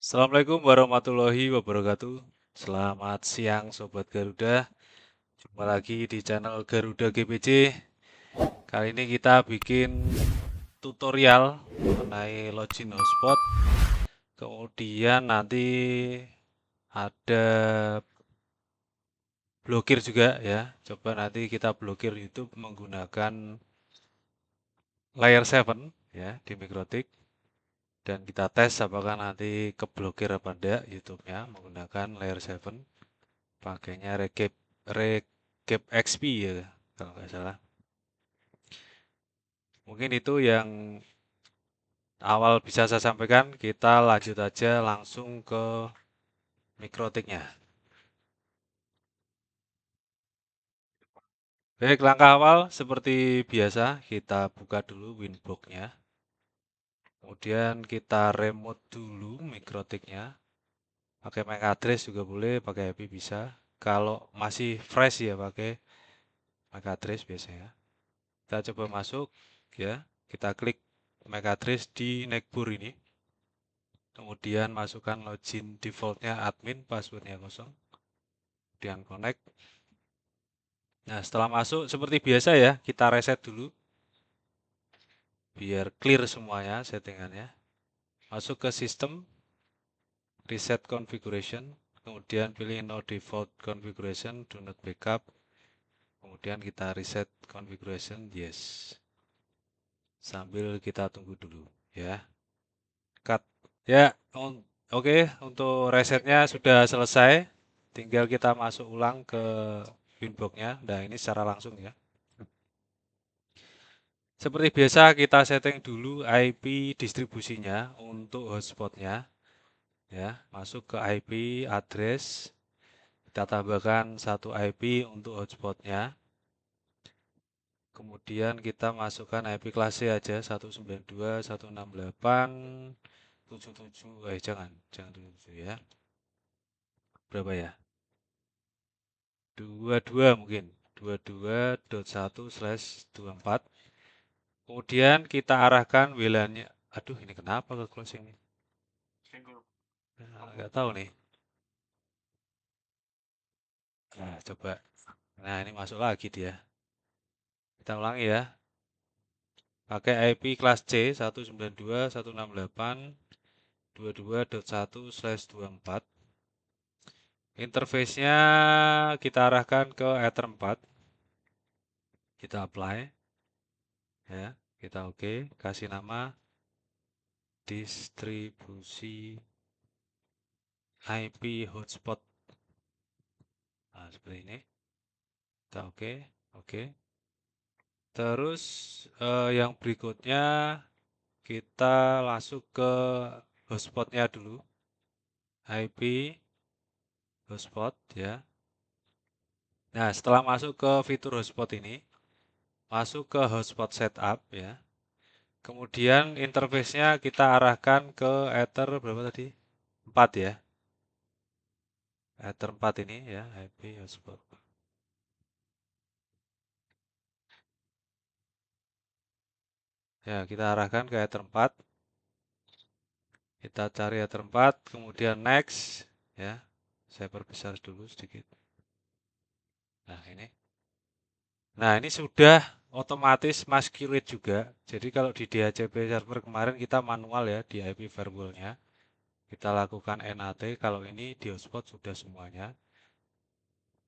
Assalamualaikum warahmatullahi wabarakatuh. Selamat siang Sobat Garuda. Jumpa lagi di channel Garuda GPC. Kali ini kita bikin tutorial mengenai login hotspot. Kemudian nanti ada blokir juga ya. Coba nanti kita blokir YouTube menggunakan Layer 7 ya di Mikrotik. Dan kita tes apakah nanti keblokir apa enggak YouTube-nya menggunakan Layer 7. Pakainya Recap XP ya kalau nggak salah. Mungkin itu yang awal bisa saya sampaikan. Kita lanjut aja langsung ke mikrotiknya. Baik, langkah awal seperti biasa kita buka dulu Winbox-nya. Kemudian kita remote dulu mikrotiknya. Pakai MAC address juga boleh, pakai IP bisa. Kalau masih fresh ya pakai MAC address biasanya. Kita coba masuk ya. Kita klik MAC address di Neckbur ini. Kemudian masukkan login defaultnya admin, passwordnya kosong. Kemudian connect. Nah, setelah masuk seperti biasa ya, kita reset dulu biar clear semuanya settingannya. Masuk ke sistem, reset configuration, kemudian pilih no default configuration, do not backup. Kemudian kita reset configuration, yes. Sambil kita tunggu dulu ya. Cut. Ya, oke, untuk resetnya sudah selesai. Tinggal kita masuk ulang ke Winbox-nya. Nah, ini secara langsung ya. Seperti biasa kita setting dulu IP distribusinya untuk hotspotnya. Ya, masuk ke IP address. Kita tambahkan satu IP untuk hotspotnya. Kemudian kita masukkan IP kelas C aja 192.168.77. Jangan 77 ya. Berapa ya? 22 mungkin. 22.1/24. Kemudian kita arahkan WLAN-nya. Aduh, ini kenapa ke closing nih? Nah, nggak tahu nih. Nah, coba. Nah, ini masuk lagi dia. Kita ulangi ya. Pakai IP kelas C 192.168.22.1/24. Interface-nya kita arahkan ke Ether 4. Kita apply. Ya, kita oke. Kasih nama distribusi IP hotspot. Nah, seperti ini. Kita oke, oke. Terus yang berikutnya kita masuk ke hotspotnya dulu. IP hotspot ya. Nah, setelah masuk ke fitur hotspot ini, masuk ke hotspot setup ya. Kemudian interface-nya kita arahkan ke Ether berapa tadi? 4 ya. Ether 4 ini ya, IP hotspot. Ya, kita arahkan ke Ether 4. Kita cari Ether 4, kemudian next ya. Saya perbesar dulu sedikit. Nah, ini. Nah, ini sudah otomatis masquerade juga. Jadi kalau di DHCP server kemarin kita manual ya di IP firewall-nya. Kita lakukan NAT, kalau ini di hotspot sudah semuanya.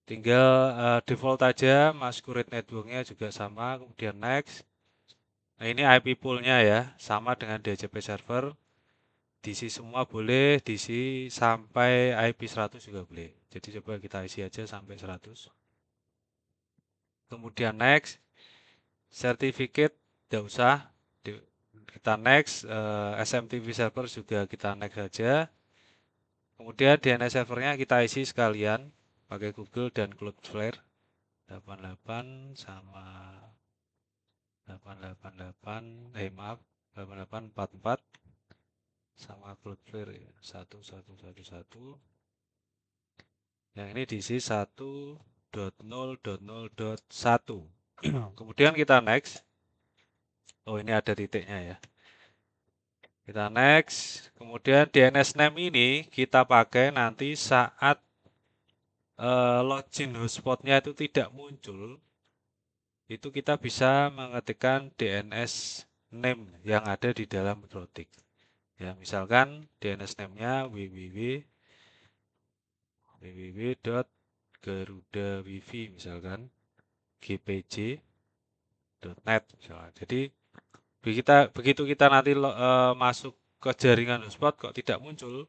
Tinggal default aja, masquerade network-nya juga sama, kemudian next. Nah, ini IP pool-nya ya, sama dengan DHCP server. DC semua boleh, DC sampai IP 100 juga boleh. Jadi coba kita isi aja sampai 100. Kemudian next, certificate tidak usah. Kita next, SMTP server juga kita next saja. Kemudian DNS servernya kita isi sekalian pakai Google dan Cloudflare 88 sama 888 maaf 8844 sama Cloudflare ya, 1111. Yang ini diisi 1.0.0.1. Kemudian kita next. Oh, ini ada titiknya ya. Kita next. Kemudian DNS name ini kita pakai nanti saat login hotspotnya itu tidak muncul. Itu kita bisa mengetikkan DNS name yang ada di dalam routing. Ya, misalkan DNS name-nya www.garudawifi misalkan gpj.net misalkan. Jadi begitu kita nanti masuk ke jaringan hotspot kok tidak muncul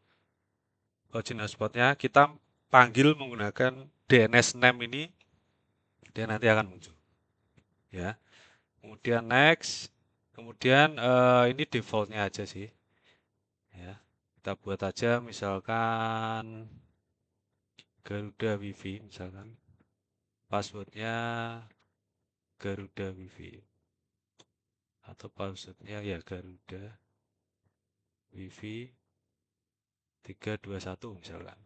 login hotspotnya, kita panggil menggunakan DNS name ini, dia nanti akan muncul. Ya. Kemudian next, kemudian ini defaultnya aja sih. Ya, kita buat aja misalkan Garuda Wifi misalkan, passwordnya Garuda Wifi atau passwordnya ya Garuda Wifi 321 misalkan.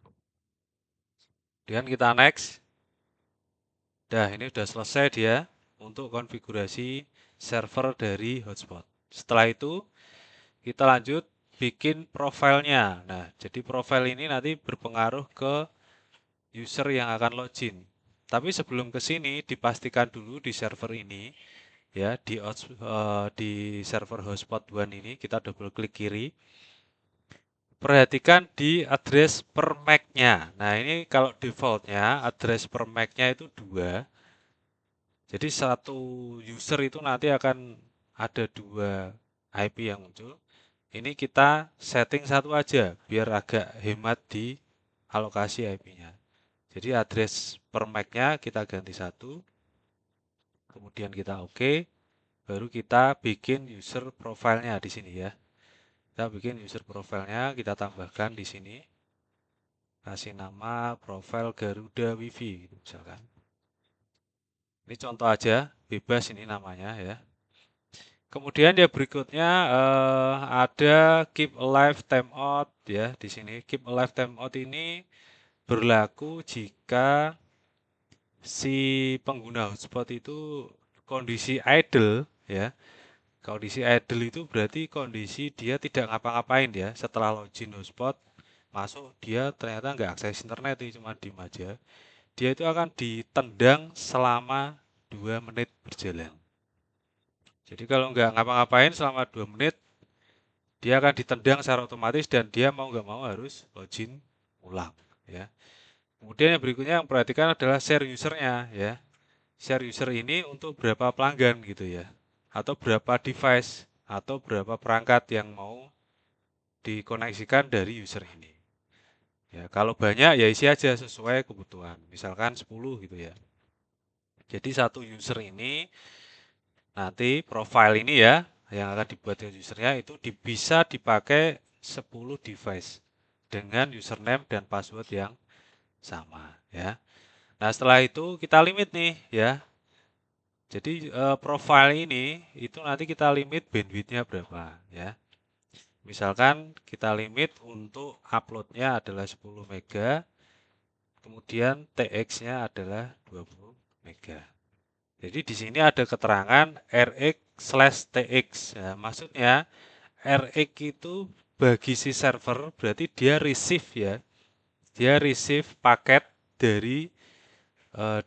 Kemudian kita next. Dah, ini udah selesai dia untuk konfigurasi server dari hotspot. Setelah itu, kita lanjut bikin profilnya. Nah, jadi profil ini nanti berpengaruh ke user yang akan login. Tapi sebelum ke sini, dipastikan dulu di server ini, ya di server hotspot 1 ini, kita double klik kiri. Perhatikan di address per MAC-nya. Nah, ini kalau defaultnya address per MAC-nya itu 2. Jadi satu user itu nanti akan ada 2 IP yang muncul. Ini kita setting satu aja biar agak hemat di alokasi IP-nya. Jadi address per MAC-nya kita ganti 1. Kemudian kita oke, baru kita bikin user profile-nya di sini ya. Kita bikin user profile-nya, kita tambahkan di sini. Kasih nama profile Garuda Wifi gitu misalkan. Ini contoh aja, bebas ini namanya ya. Kemudian ya berikutnya ada keep alive timeout ya di sini. Keep alive timeout ini berlaku jika si pengguna hotspot itu kondisi idle ya. Kondisi idle itu berarti kondisi dia tidak ngapa-ngapain ya. Setelah login hotspot masuk dia ternyata nggak akses internet, cuma diem aja. Dia itu akan ditendang selama 2 menit berjalan. Jadi kalau nggak ngapa-ngapain selama 2 menit, dia akan ditendang secara otomatis dan dia mau nggak mau harus login ulang. Ya. Kemudian yang berikutnya yang perhatikan adalah share usernya. Ya. Share user ini untuk berapa pelanggan gitu ya. Atau berapa device, atau berapa perangkat yang mau dikoneksikan dari user ini. Ya, kalau banyak ya isi aja sesuai kebutuhan. Misalkan 10 gitu ya. Jadi satu user ini nanti profile ini ya yang akan dibuat usernya itu bisa dipakai 10 device dengan username dan password yang sama ya. Nah, setelah itu kita limit nih ya. Jadi profile ini itu nanti kita limit bandwidthnya berapa ya. Misalkan kita limit untuk uploadnya adalah 10 mega, kemudian TX-nya adalah 20 mega. Jadi di sini ada keterangan RX/TX. Nah, maksudnya RX itu bagi si server berarti dia receive ya. Dia receive paket dari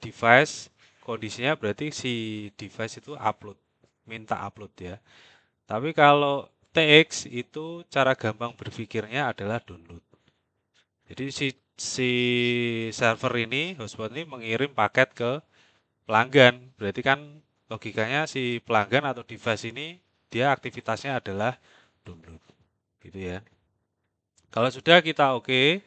device. Kondisinya berarti si device itu upload, minta upload ya. Tapi kalau TX itu cara gampang berpikirnya adalah download. Jadi si server ini, hotspot ini mengirim paket ke pelanggan. Berarti kan logikanya si pelanggan atau device ini dia aktivitasnya adalah download. Gitu ya. Kalau sudah kita oke,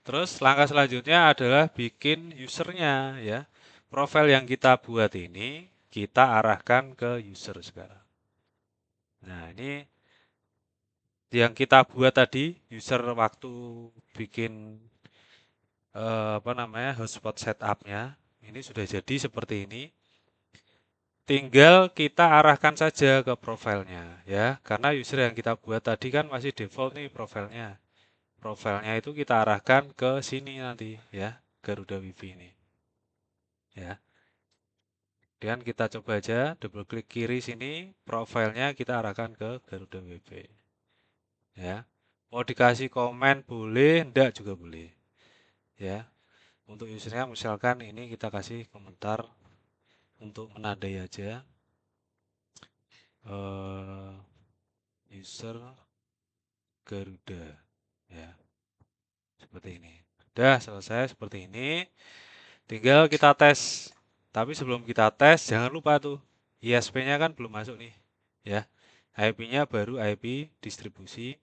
terus langkah selanjutnya adalah bikin usernya ya. Profil yang kita buat ini kita arahkan ke user sekarang. Nah, ini yang kita buat tadi user waktu bikin apa namanya hotspot setupnya ini sudah jadi seperti ini. Tinggal kita arahkan saja ke profilnya ya, karena user yang kita buat tadi kan masih default nih profilnya. Profilnya itu kita arahkan ke sini nanti ya, Garuda Wifi ini. Ya. Dan kita coba aja double klik kiri sini, profilnya kita arahkan ke Garuda Wifi. ya. Mau dikasih komen boleh, enggak juga boleh, ya. Untuk usernya misalkan ini kita kasih komentar untuk menandai aja. User Garuda, ya. Seperti ini. Udah selesai seperti ini. Tinggal kita tes. Tapi sebelum kita tes, jangan lupa tuh ISP-nya kan belum masuk nih, ya. IP-nya baru IP distribusi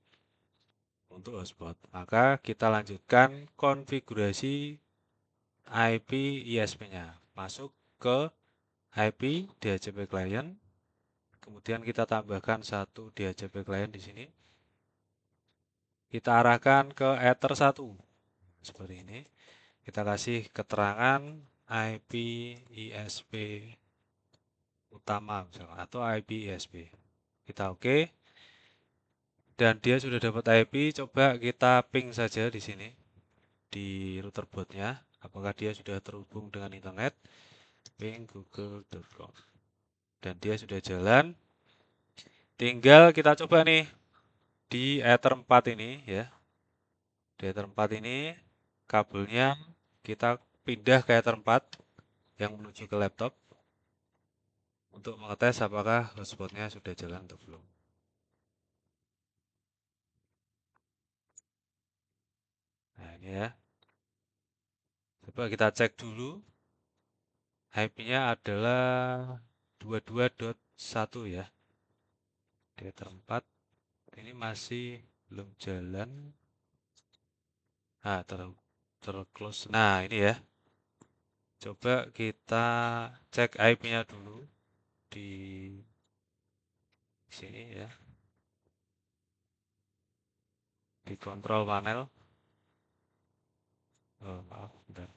untuk hotspot. Maka kita lanjutkan konfigurasi IP ISP-nya. Masuk ke IP DHCP client. Kemudian kita tambahkan satu DHCP client di sini. Kita arahkan ke Ether 1. Seperti ini. Kita kasih keterangan IP ISP utama misalkan atau IP ISP. Kita oke. Dan dia sudah dapat IP, coba kita ping saja di sini di router bootnya. Apakah dia sudah terhubung dengan internet? Ping google.com. Dan dia sudah jalan. Tinggal kita coba nih di Ether 4 ini ya. Di Ether 4 ini kabelnya kita pindah ke Ether 4 yang menuju ke laptop untuk mengetes apakah hotspotnya sudah jalan atau belum. Nah ini ya. Coba kita cek dulu. IP-nya adalah 22.1 ya. Di Ether 4 ini masih belum jalan. Nah, terclose. Nah, ini ya. Coba kita cek IP-nya dulu di sini ya. Di kontrol panel. Oh, maaf, bentar.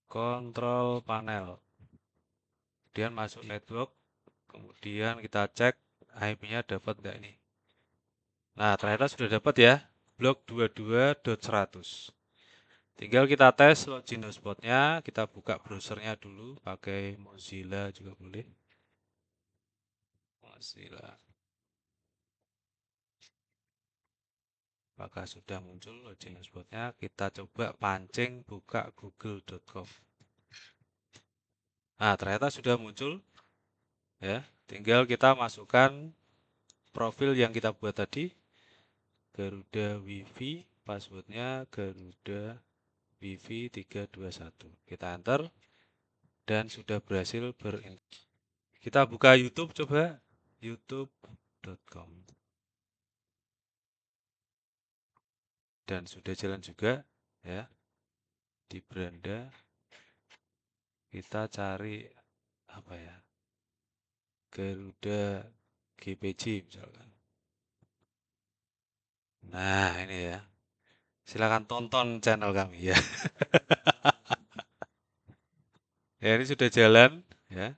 Kontrol panel. Kemudian masuk network. Kemudian kita cek IP-nya dapat enggak ini. Nah, ternyata sudah dapat ya. Blok 22.100. Tinggal kita tes login hotspotnya. Kita buka browsernya dulu. Pakai Mozilla juga boleh. Mozilla. Apakah sudah muncul login hotspotnya? Kita coba pancing buka google.com. Nah, ternyata sudah muncul. Ya, tinggal kita masukkan profil yang kita buat tadi. Garuda Wifi, passwordnya Garuda Wifi 321. Kita enter dan sudah berhasil berintegrasi. Kita buka YouTube coba, youtube.com. Dan sudah jalan juga ya. Di beranda kita cari apa ya? Garuda GPJ misalkan. Nah, ini ya. Silakan tonton channel kami ya. Ya, ini sudah jalan ya.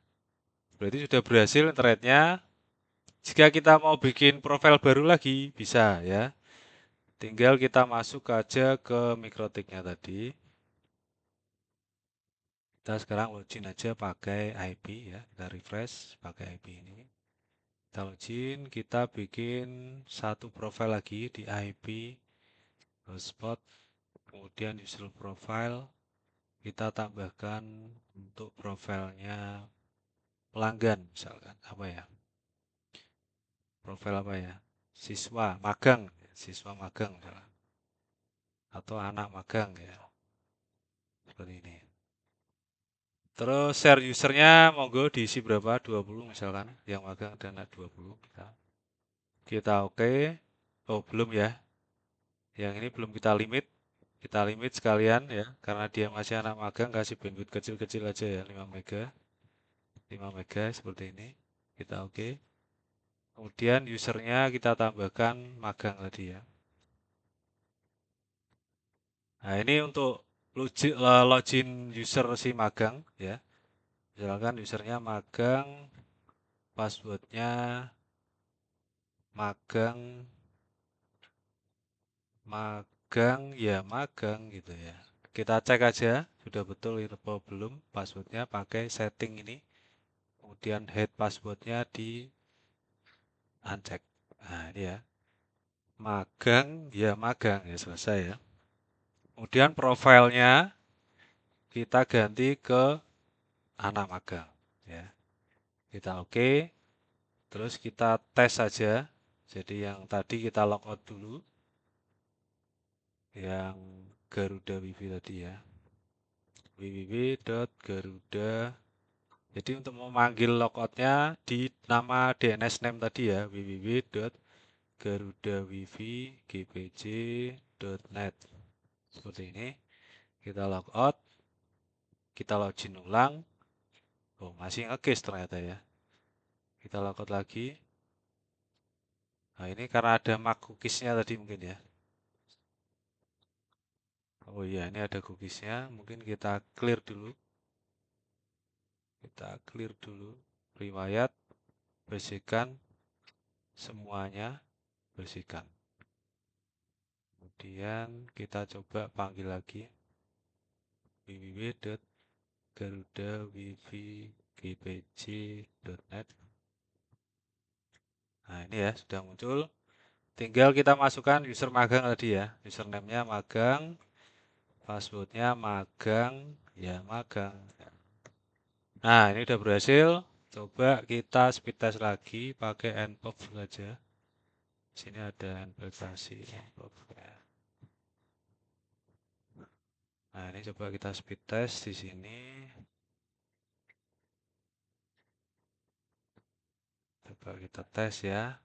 Berarti sudah berhasil internetnya. Jika kita mau bikin profil baru lagi, bisa ya. Tinggal kita masuk aja ke mikrotiknya tadi. Kita sekarang login aja pakai IP ya. Kita refresh pakai IP ini. Kita login, kita bikin satu profil lagi di IP hotspot. Kemudian user profile. Kita tambahkan untuk profilnya pelanggan misalkan. Apa ya? Profil apa ya? Siswa magang. Siswa magang misalkan. Atau anak magang ya. Seperti ini. Terus share usernya monggo diisi berapa? 20 misalkan. Yang magang dan 20 kita oke. Oh, belum ya. Yang ini belum kita limit. Kita limit sekalian ya. Karena dia masih anak magang kasih bandwidth kecil-kecil aja ya. 5 mega. 5 mega seperti ini. Kita oke. Kemudian usernya kita tambahkan magang tadi ya. Nah, ini untuk login user si magang ya. Misalkan usernya magang, passwordnya magang, magang gitu ya. Kita cek aja sudah betul atau belum passwordnya pakai setting ini. Kemudian head passwordnya di uncheck. Nah, ini ya. Magang, ya magang, ya selesai ya. Kemudian profilnya kita ganti ke anak magang, ya. Kita oke, terus kita tes saja. Jadi yang tadi kita logout dulu, yang Garuda Wifi tadi ya. www.garuda. Jadi untuk memanggil logoutnya di nama DNS name tadi ya, www.garudawifi.gpj.net. Seperti ini. Kita logout, kita login ulang. Oh, masih nge-case ternyata ya. Kita logout lagi. Nah, ini karena ada mark cookies-nya tadi mungkin ya. Oh iya, ini ada cookies-nya. Mungkin kita clear dulu. Kita clear dulu. Riwayat, bersihkan semuanya, bersihkan. Kemudian kita coba panggil lagi www.garudawifi.gpj.net. Nah, ini ya sudah muncul. Tinggal kita masukkan user magang tadi ya. Username-nya magang, password-nya magang, ya magang. Nah, ini udah berhasil. Coba kita speed test lagi pakai npop saja. Sini ada implementasi npop ya. Nah, ini coba kita speed test di sini. Coba kita tes ya.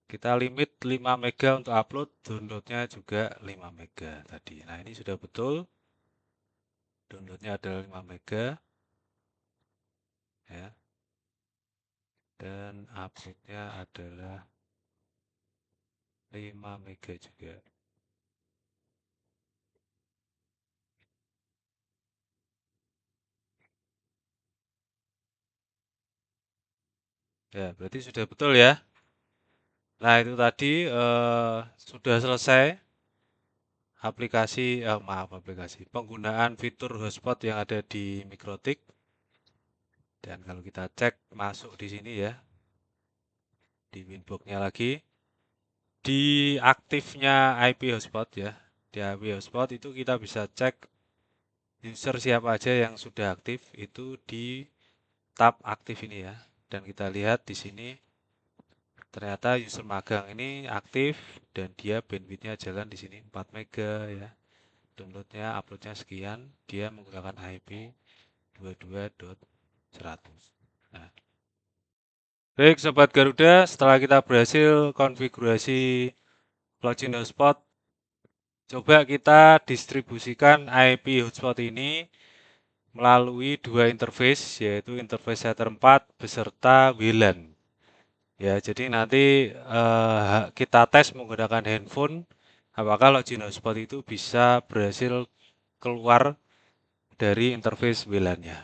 Kita limit 5 mega untuk upload, downloadnya juga 5 mega tadi. Nah, ini sudah betul. Downloadnya adalah 5 mega. Ya. Dan uploadnya adalah 5 mega juga. Ya, berarti sudah betul ya. Nah, itu tadi sudah selesai aplikasi penggunaan fitur hotspot yang ada di Mikrotik. Dan kalau kita cek masuk di sini ya, di winbox-nya lagi, di aktifnya IP hotspot ya, di IP hotspot itu kita bisa cek user siapa aja yang sudah aktif itu di tab aktif ini ya. Dan kita lihat di sini ternyata user magang ini aktif dan dia bandwidthnya jalan di sini 4 mega ya. Downloadnya, uploadnya sekian, dia menggunakan IP 22.100. Nah, baik Sobat Garuda, setelah kita berhasil konfigurasi login hotspot, coba kita distribusikan IP hotspot ini melalui dua interface, yaitu interface header 4 beserta WLAN. Ya, jadi nanti kita tes menggunakan handphone, apakah login hotspot itu bisa berhasil keluar dari interface WLAN-nya.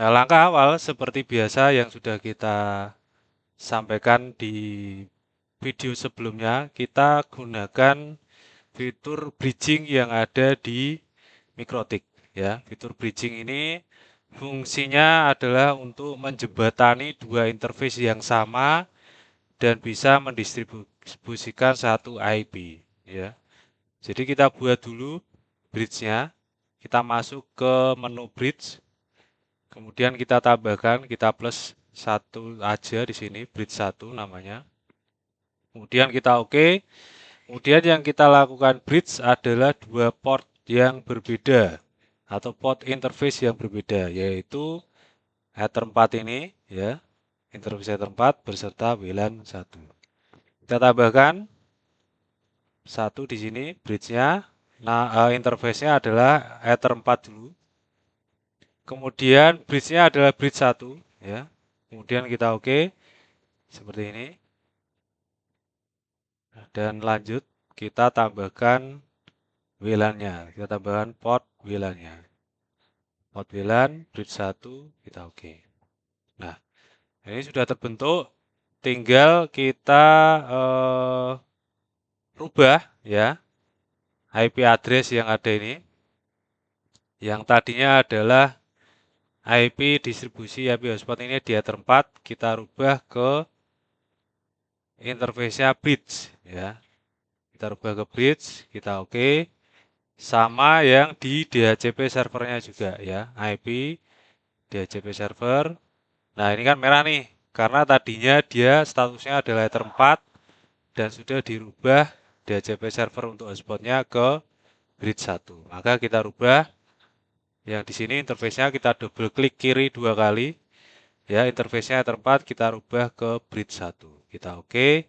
Nah, langkah awal seperti biasa yang sudah kita sampaikan di video sebelumnya, kita gunakan fitur bridging yang ada di Mikrotik. Ya, fitur bridging ini fungsinya adalah untuk menjembatani dua interface yang sama dan bisa mendistribusikan satu IP. Ya, jadi kita buat dulu bridge-nya. Kita masuk ke menu bridge. Kemudian kita tambahkan, kita plus satu aja di sini, bridge 1 namanya. Kemudian kita oke. Kemudian yang kita lakukan bridge adalah dua port yang berbeda atau port interface yang berbeda, yaitu header 4 ini ya, interface header 4 beserta WLAN 1. Kita tambahkan satu di sini bridge-nya. Nah, interface-nya adalah header 4 dulu. Kemudian bridge-nya adalah bridge 1 ya. Kemudian kita oke seperti ini. Dan lanjut kita tambahkan WLAN-nya. Kita tambahkan port WLAN-nya. Port WLAN bridge 1 kita oke. Nah, ini sudah terbentuk. Tinggal kita rubah ya IP address yang ada ini. Yang tadinya adalah IP distribusi IP hotspot ini di header 4, kita rubah ke interface-nya bridge ya. Kita rubah ke bridge, kita oke. Sama yang di DHCP servernya juga ya, IP DHCP server. Nah, ini kan merah nih, karena tadinya dia statusnya adalah Ether 4 dan sudah dirubah DHCP server untuk hotspotnya ke bridge 1. Maka kita rubah yang di sini interface-nya kita double klik kiri 2 kali. Ya, interface-nya Ether 4 kita rubah ke bridge 1. Kita oke.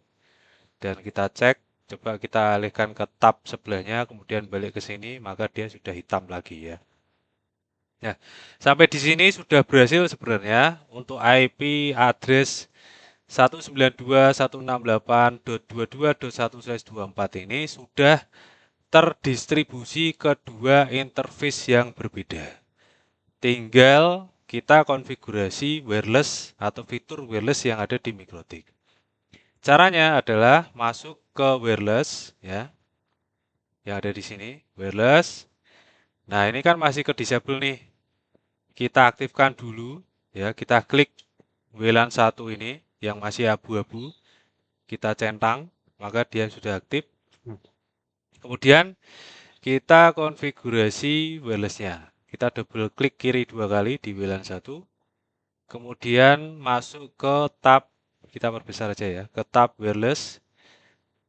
Dan kita cek, coba kita alihkan ke tab sebelahnya, kemudian balik ke sini, maka dia sudah hitam lagi ya. Nah, sampai di sini sudah berhasil sebenarnya untuk IP address 192.168.22.1/24 ini sudah terdistribusi ke dua interface yang berbeda. Tinggal kita konfigurasi wireless atau fitur wireless yang ada di MikroTik. Caranya adalah masuk ke wireless ya, yang ada di sini, wireless. Nah, ini kan masih ke disable nih. Kita aktifkan dulu ya, kita klik WLAN 1 ini yang masih abu-abu, kita centang, maka dia sudah aktif. Kemudian kita konfigurasi wirelessnya. Kita double klik kiri 2 kali di WLAN 1. Kemudian masuk ke tab, kita perbesar aja ya, ke tab wireless.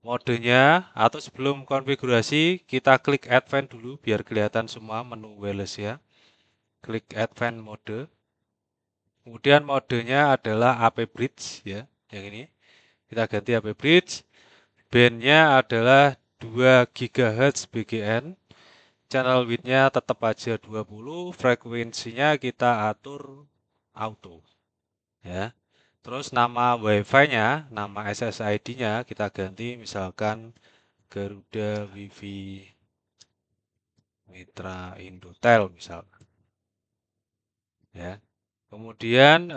Modenya atau sebelum konfigurasi kita klik advance dulu biar kelihatan semua menu wireless ya. Klik advance mode. Kemudian modenya adalah AP Bridge ya, yang ini. Kita ganti AP Bridge. Bandnya adalah 2 GHz BGN. Channel width-nya tetap aja 20, frekuensinya kita atur auto ya. Terus nama WiFi-nya, nama SSID-nya kita ganti misalkan Garuda Wifi Mitra Indotel misalkan ya. Kemudian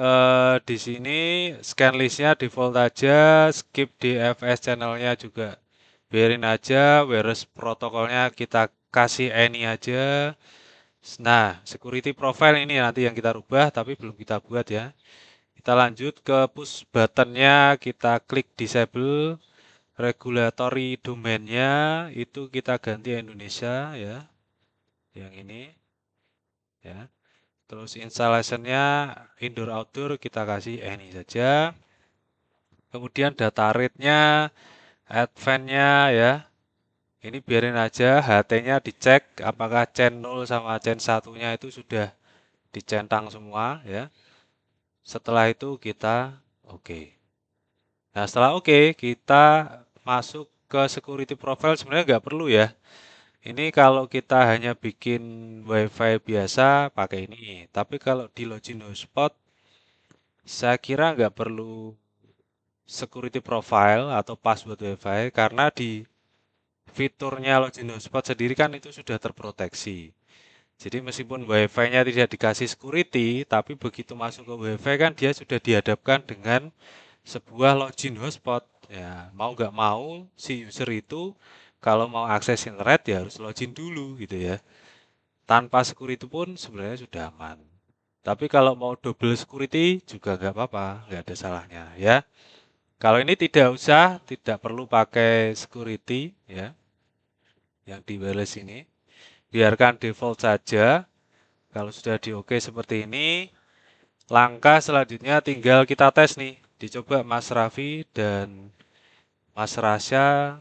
di sini scan listnya default aja, skip DFS channelnya juga biarin aja, wireless protokolnya kita kasih any aja. Nah, security profile ini nanti yang kita rubah tapi belum kita buat ya. Kita lanjut ke push buttonnya, kita klik disable, regulatory domainnya itu kita ganti Indonesia ya, yang ini ya. Terus installationnya indoor outdoor kita kasih any saja. Kemudian data rate-nya, advance-nya ya. Ini biarin aja, HT-nya dicek apakah chain 0 sama chain 1-nya itu sudah dicentang semua ya. Setelah itu kita oke. Nah, setelah oke, kita masuk ke security profile sebenarnya nggak perlu ya. Ini kalau kita hanya bikin WiFi biasa pakai ini. Tapi kalau di login hotspot, saya kira nggak perlu security profile atau password WiFi karena di fiturnya login hotspot sendiri kan itu sudah terproteksi. Jadi meskipun WiFi-nya tidak dikasih security, tapi begitu masuk ke WiFi kan dia sudah dihadapkan dengan sebuah login hotspot. Ya, mau nggak mau si user itu kalau mau akses internet ya harus login dulu gitu ya. Tanpa security pun sebenarnya sudah aman. Tapi kalau mau double security juga nggak apa-apa, nggak ada salahnya ya. Kalau ini tidak usah, tidak perlu pakai security ya, yang di wireless ini. Biarkan default saja. Kalau sudah di oke seperti ini, langkah selanjutnya tinggal kita tes nih. Dicoba Mas Raffi dan Mas Rasya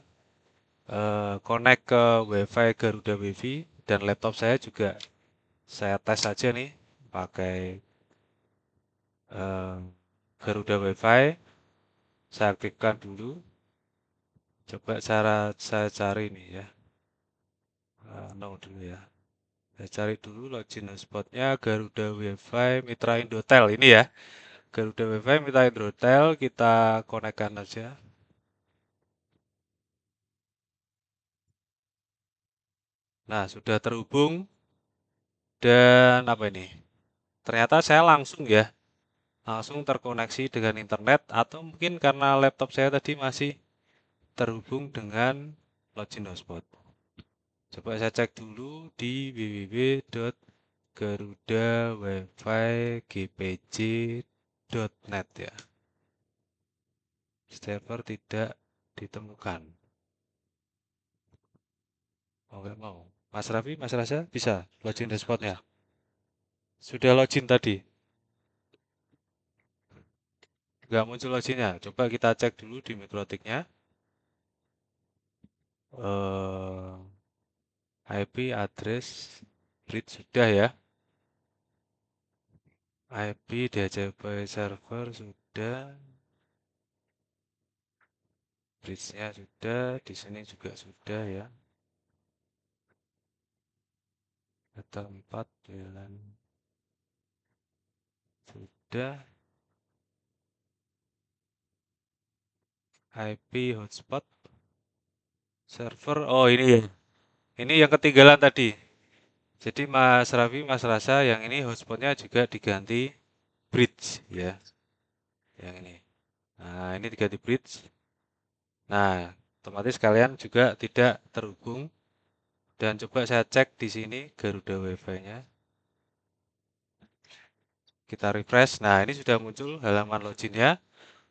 connect ke WiFi Garuda Wifi dan laptop saya juga saya tes saja nih pakai Garuda Wifi. Saya aktifkan dulu. Coba cara saya cari nih ya. No dulu ya. Saya cari dulu login hotspotnya Garuda Wifi Mitra Indotel ini ya. Garuda Wifi Mitra Indotel kita konekkan aja. Nah, sudah terhubung dan apa ini? Ternyata saya langsung ya, langsung terkoneksi dengan internet atau mungkin karena laptop saya tadi masih terhubung dengan login hotspot. Coba saya cek dulu di www.garudawifigpj.net ya. server tidak ditemukan. Oke, mau. Mas Raffi, Mas Rasa, bisa login hotspotnya. Sudah login tadi. Nggak muncul loginnya. Coba kita cek dulu di mikrotiknya. IP address read sudah ya. IP DHCP server sudah. Bridge-nya sudah, di sini juga sudah ya. Data 4 WLAN sudah. IP hotspot server. Oh ini ya. Ini yang ketinggalan tadi. Jadi Mas Raffi, Mas Rasa, yang ini hotspotnya juga diganti bridge ya. Yang ini. Nah ini diganti bridge. Nah otomatis kalian juga tidak terhubung. Dan coba saya cek di sini Garuda WiFi-nya. Kita refresh. Nah ini sudah muncul halaman loginnya.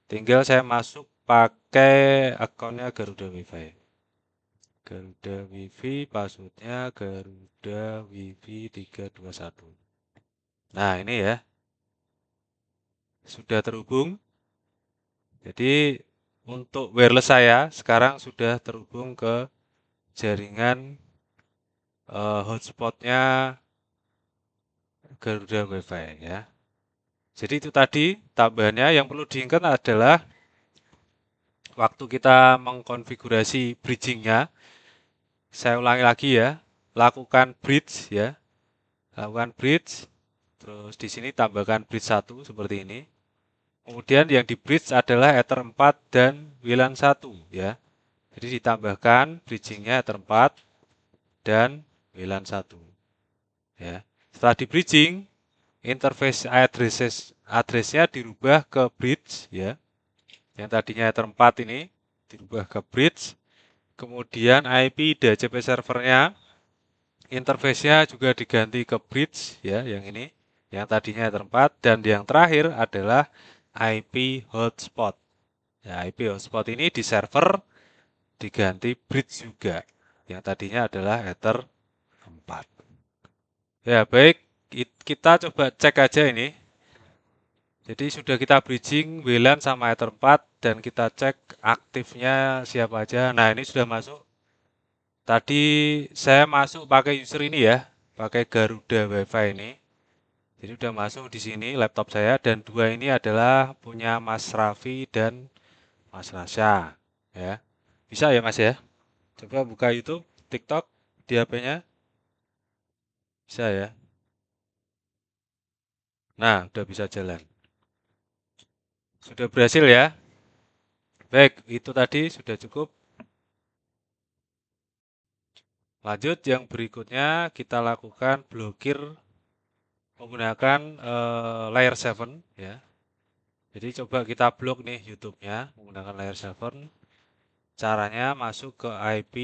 Tinggal saya masuk pakai akunnya Garuda WiFi. Garuda WiFi, passwordnya Garuda WiFi 321. Nah ini ya, sudah terhubung. Jadi untuk wireless saya sekarang sudah terhubung ke jaringan hotspotnya Garuda WiFi ya. Jadi itu tadi tambahannya yang perlu diingat adalah waktu kita mengkonfigurasi bridgingnya, saya ulangi lagi ya, lakukan bridge ya, lakukan bridge, terus di sini tambahkan bridge 1 seperti ini. Kemudian yang di bridge adalah Ether 4 dan WLAN 1 ya. Jadi ditambahkan bridgingnya Ether 4 dan WLAN 1 ya. Setelah di bridging, interface addressnya dirubah ke bridge ya. Yang tadinya Ether 4 ini dirubah ke bridge. Kemudian IP DHCP servernya interface-nya juga diganti ke bridge ya, yang ini. Yang tadinya Ether 4 dan yang terakhir adalah IP hotspot. Ya, IP hotspot ini di server diganti bridge juga. Yang tadinya adalah Ether 4. Ya, baik. Kita coba cek aja ini. Jadi sudah kita bridging WLAN sama Ether 4 dan kita cek aktifnya siapa aja. Nah, ini sudah masuk. Tadi saya masuk pakai user ini ya, pakai Garuda WiFi ini. Jadi sudah masuk di sini laptop saya dan dua ini adalah punya Mas Raffi dan Mas Rasya ya. Bisa ya Mas ya? Coba buka YouTube, TikTok di HP-nya. Bisa ya. Nah, udah bisa jalan. Sudah berhasil ya. Baik, itu tadi sudah cukup. Lanjut yang berikutnya kita lakukan blokir menggunakan layer 7 ya. Jadi coba kita blok nih YouTube-nya menggunakan layer 7. Caranya masuk ke IP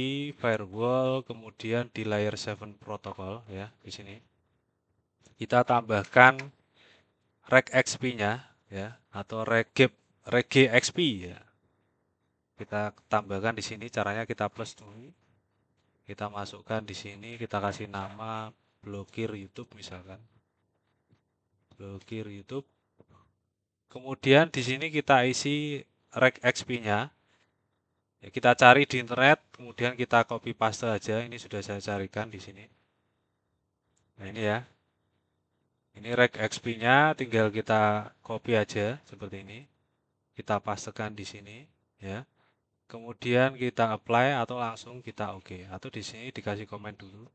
firewall kemudian di layer 7 protokol ya di sini. Kita tambahkan regXP-nya ya atau regXP ya. Kita tambahkan di sini caranya kita plus dulu. Kita masukkan di sini, kita kasih nama blokir YouTube misalkan. Blokir YouTube. Kemudian di sini kita isi regXP-nya. Ya, kita cari di internet, kemudian kita copy paste aja. Ini sudah saya carikan di sini. Nah, ini ya. Ini regXP-nya tinggal kita copy aja seperti ini. Kita pastekan di sini, ya. Kemudian kita apply atau langsung kita oke. Atau di sini dikasih komen dulu.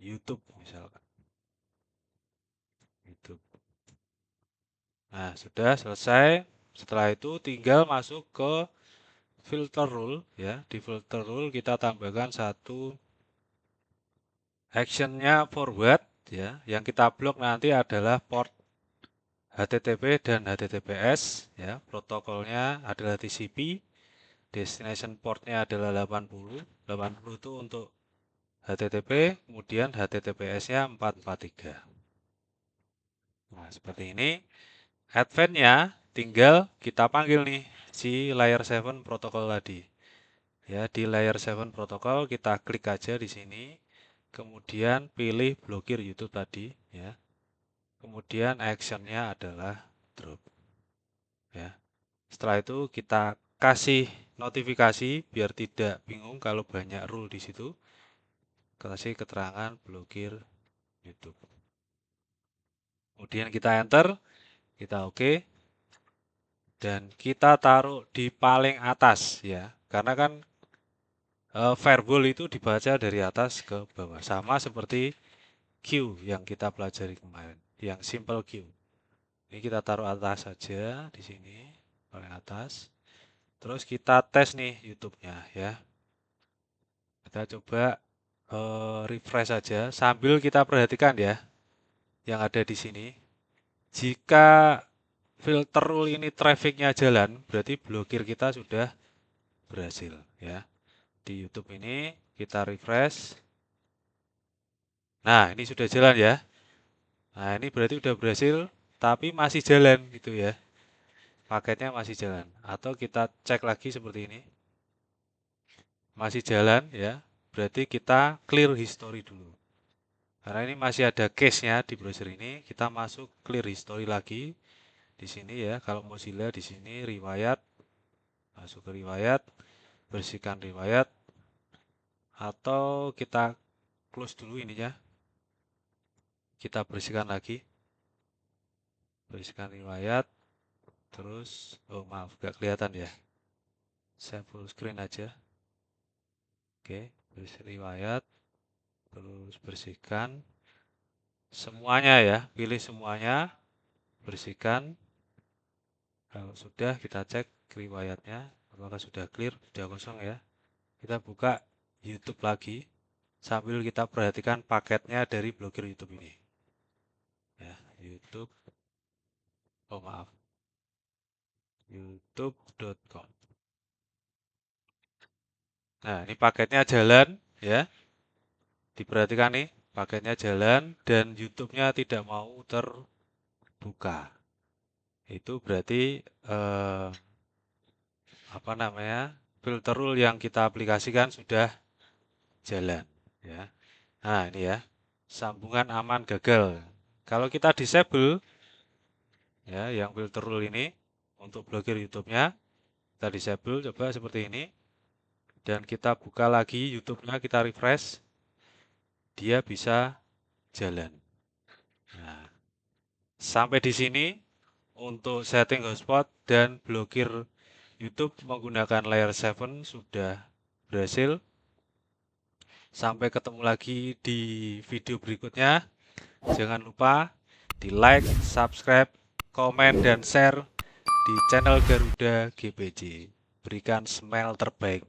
YouTube misalkan. YouTube. Nah, sudah selesai. Setelah itu tinggal masuk ke filter rule ya. Di filter rule kita tambahkan satu actionnya forward ya. Yang kita blok nanti adalah port HTTP dan HTTPS ya. Protokolnya adalah TCP. Destination portnya adalah 80. 80 itu untuk HTTP, kemudian HTTPS-nya 443. Nah, seperti ini. Advance-nya tinggal kita panggil nih si layer 7 protokol tadi. Ya, di layer 7 protokol kita klik aja di sini. Kemudian pilih blokir YouTube tadi ya. Kemudian action-nya adalah drop. Ya. Setelah itu kita kasih notifikasi biar tidak bingung kalau banyak rule di situ. Kasih keterangan blokir YouTube. Kemudian kita enter, kita oke. Dan kita taruh di paling atas ya. Karena kan fireball itu dibaca dari atas ke bawah. Sama seperti Q yang kita pelajari kemarin, yang simple Q. Ini kita taruh atas saja di sini, paling atas. Terus kita tes nih YouTube-nya ya. Kita coba refresh saja sambil kita perhatikan ya yang ada di sini. Jika filter rule ini trafficnya jalan, berarti blokir kita sudah berhasil ya. Di YouTube ini kita refresh. Nah, ini sudah jalan ya. Nah, ini berarti udah berhasil, tapi masih jalan gitu ya. Paketnya masih jalan. Atau kita cek lagi seperti ini. Masih jalan ya. Berarti kita clear history dulu. Karena ini masih ada case-nya di browser ini, kita masuk clear history lagi di sini ya. Kalau Mozilla di sini riwayat, masuk ke riwayat, bersihkan riwayat, atau kita close dulu ininya. Kita bersihkan lagi, bersihkan riwayat, terus, oh maaf, gak kelihatan ya. Saya full screen aja. Oke, bersih riwayat, terus bersihkan semuanya ya, pilih semuanya, bersihkan. Kalau sudah kita cek riwayatnya, apakah sudah clear, sudah kosong ya. Kita buka YouTube lagi, sambil kita perhatikan paketnya dari blokir YouTube ini. Ya, YouTube, oh maaf, youtube.com. Nah, ini paketnya jalan ya. Diperhatikan nih, paketnya jalan dan YouTube-nya tidak mau terbuka. Itu berarti apa namanya? Filter rule yang kita aplikasikan sudah jalan ya. Nah, ini ya. Sambungan aman gagal. Kalau kita disable ya yang filter rule ini untuk blokir YouTube-nya, kita disable coba seperti ini. Dan kita buka lagi YouTube-nya, kita refresh. Dia bisa jalan. Nah, sampai di sini untuk setting hotspot dan blokir YouTube menggunakan layer 7 sudah berhasil. Sampai ketemu lagi di video berikutnya. Jangan lupa di like, subscribe, komen, dan share di channel Garuda GPJ. Berikan smile terbaik.